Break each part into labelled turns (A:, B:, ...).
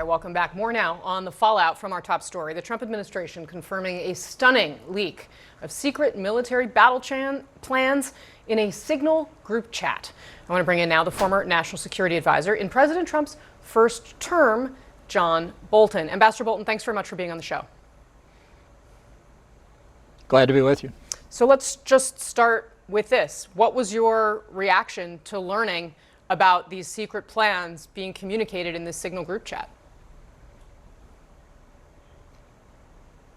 A: welcome back. More now on the fallout from our top story. The Trump administration confirming a stunning leak of secret military battle plans in a Signal group chat. I want to bring in now the former national security advisor in President Trump's first term, John Bolton. Ambassador Bolton, thanks very much for being on the show.
B: Glad to be with you.
A: So let's just start with this. What was your reaction to learning about these secret plans being communicated in this Signal group chat?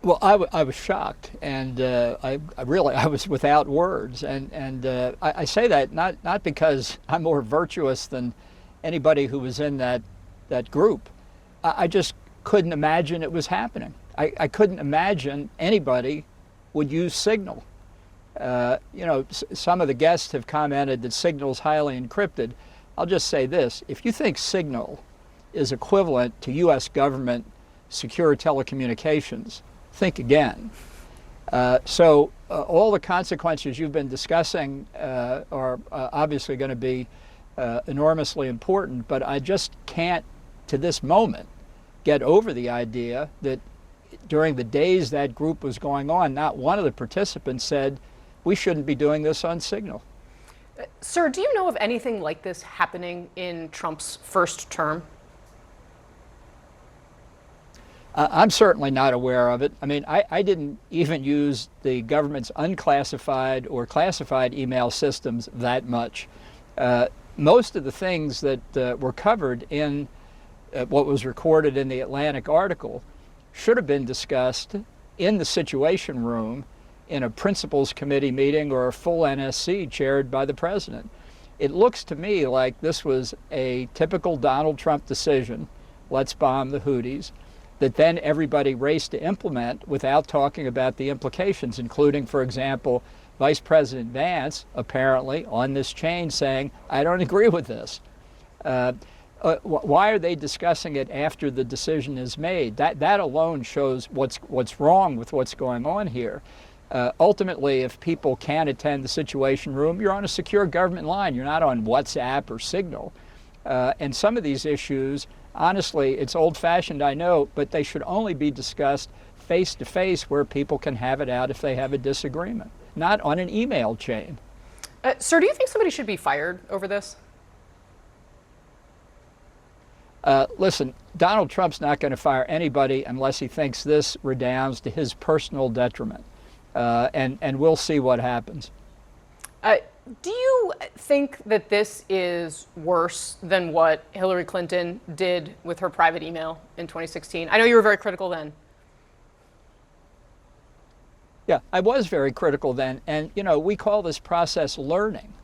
B: Well, I was shocked, and I was without words, and I say that not because I'm more virtuous than anybody who was in that group. I just couldn't imagine it was happening. I couldn't imagine anybody would use Signal. Some of the guests have commented that Signal's highly encrypted. I'll just say this: if you think Signal is equivalent to U.S. government secure telecommunications, think again. All the consequences you've been discussing are obviously going to be enormously important, but I just can't, to this moment, get over the idea that during the days that group was going on, not one of the participants said, we shouldn't be doing this on Signal.
A: Sir, do you know of anything like this happening in Trump's first term?
B: I'm certainly not aware of it. I mean, I didn't even use the government's unclassified or classified email systems that much. Most of the things that were covered in what was recorded in the Atlantic article should have been discussed in the Situation Room in a principals committee meeting or a full NSC chaired by the president. It looks to me like this was a typical Donald Trump decision, let's bomb the Houthis, that then everybody raced to implement without talking about the implications, including, for example, Vice President Vance apparently on this chain saying, I don't agree with this. Why are they discussing it after the decision is made? That alone shows what's wrong with what's going on here. Ultimately, if people can't attend the Situation Room, you're on a secure government line. You're not on WhatsApp or Signal. And some of these issues, honestly, it's old-fashioned, I know, but they should only be discussed face-to-face where people can have it out if they have a disagreement, not on an email chain.
A: Sir, do you think somebody should be fired over this?
B: Listen, Donald Trump's not going to fire anybody unless he thinks this redounds to his personal detriment. And we'll see what happens.
A: Do you think that this is worse than what Hillary Clinton did with her private email in 2016? I know you were very critical then.
B: Yeah, I was very critical then. And, we call this process learning.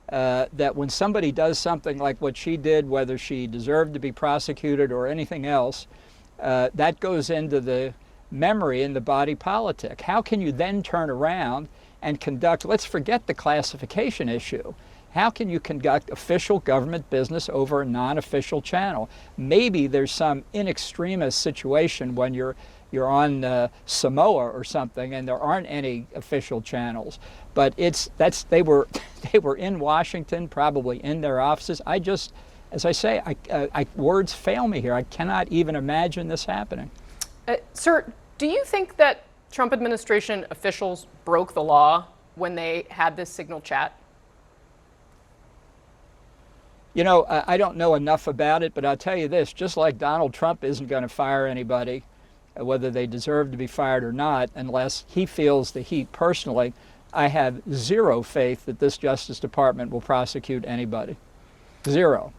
B: That when somebody does something like what she did, whether she deserved to be prosecuted or anything else, that goes into the memory in the body politic. How can you then turn around and conduct, let's forget the classification issue. How can you conduct official government business over a non-official channel? Maybe there's some in extremis situation when you're on Samoa or something and there aren't any official channels. But they were in Washington, probably in their offices. As I say, words fail me here. I cannot even imagine this happening.
A: Sir, do you think that Trump administration officials broke the law when they had this Signal chat?
B: I don't know enough about it, but I'll tell you this, just like Donald Trump isn't going to fire anybody, whether they deserve to be fired or not, unless he feels the heat personally, I have zero faith that this Justice Department will prosecute anybody. Zero.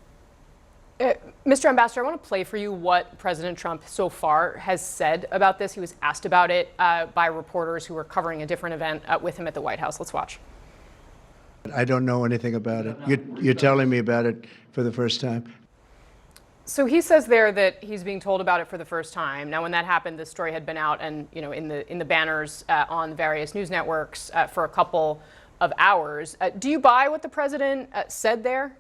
A: Mr. Ambassador, I want to play for you what President Trump so far has said about this. He was asked about it by reporters who were covering a different event with him at the White House. Let's watch.
C: I don't know anything about it. You're telling me about it for the first time.
A: So he says there that he's being told about it for the first time. Now, when that happened, the story had been out and in the banners on various news networks for a couple of hours. Do you buy what the president said there?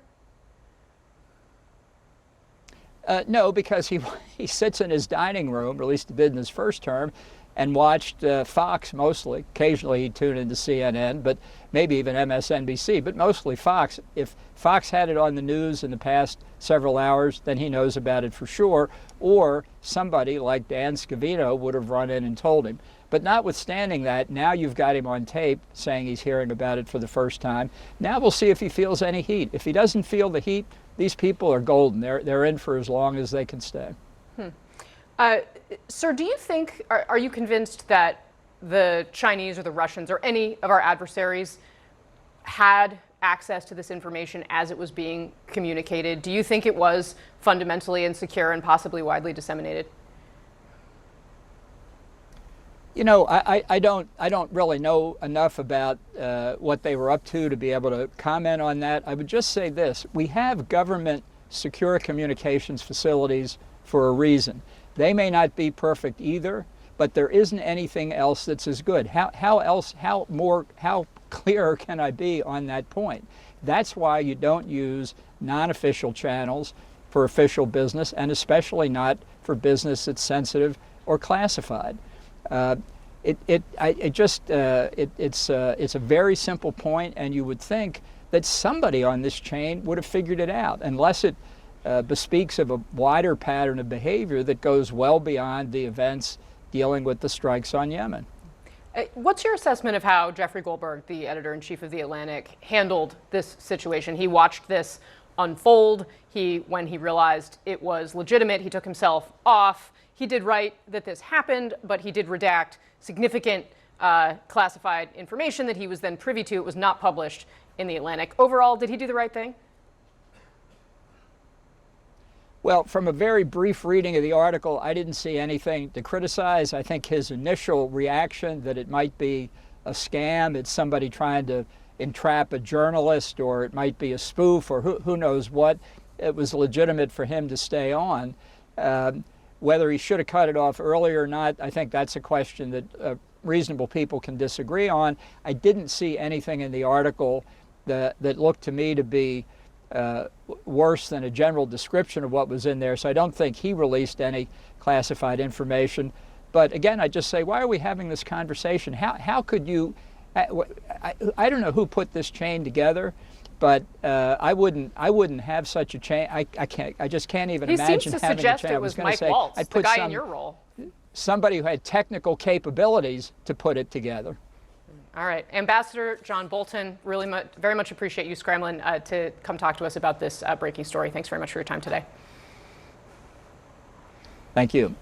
B: No, because he sits in his dining room, or at least he did in his first term, and watched Fox mostly. Occasionally he'd tune into CNN, but maybe even MSNBC, but mostly Fox. If Fox had it on the news in the past several hours, then he knows about it for sure, or somebody like Dan Scavino would have run in and told him. But notwithstanding that, now you've got him on tape saying he's hearing about it for the first time. Now we'll see if he feels any heat. If he doesn't feel the heat, these people are golden. They're in for as long as they can stay.
A: Sir, do you think, are you convinced that the Chinese or the Russians or any of our adversaries had access to this information as it was being communicated? Do you think it was fundamentally insecure and possibly widely disseminated?
B: You know, I don't really know enough about what they were up to be able to comment on that. I would just say this: we have government secure communications facilities for a reason. They may not be perfect either, but there isn't anything else that's as good. How clear can I be on that point? That's why you don't use non-official channels for official business, and especially not for business that's sensitive or classified. It's a very simple point, and you would think that somebody on this chain would have figured it out, unless it bespeaks of a wider pattern of behavior that goes well beyond the events dealing with the strikes on Yemen.
A: What's your assessment of how Jeffrey Goldberg, the editor-in-chief of The Atlantic, handled this situation? He watched this unfold. When he realized it was legitimate, he took himself off. He did write that this happened, but he did redact significant classified information that he was then privy to. It was not published in The Atlantic. Overall, did he do the right thing?
B: Well, from a very brief reading of the article, I didn't see anything to criticize. I think his initial reaction that it might be a scam, it's somebody trying to entrap a journalist, or it might be a spoof, or who knows what, it was legitimate for him to stay on. Whether he should have cut it off earlier or not, I think that's a question that reasonable people can disagree on. I didn't see anything in the article that looked to me to be worse than a general description of what was in there, so I don't think he released any classified information. But again, I just say, why are we having this conversation? How could you, I don't know who put this chain together, but I wouldn't have such a chain. I just can't even imagine having a chain.
A: He seems to suggest it was Mike Waltz, the guy in your role.
B: Somebody who had technical capabilities to put it together.
A: All right. Ambassador John Bolton, very much appreciate you scrambling to come talk to us about this breaking story. Thanks very much for your time today.
B: Thank you.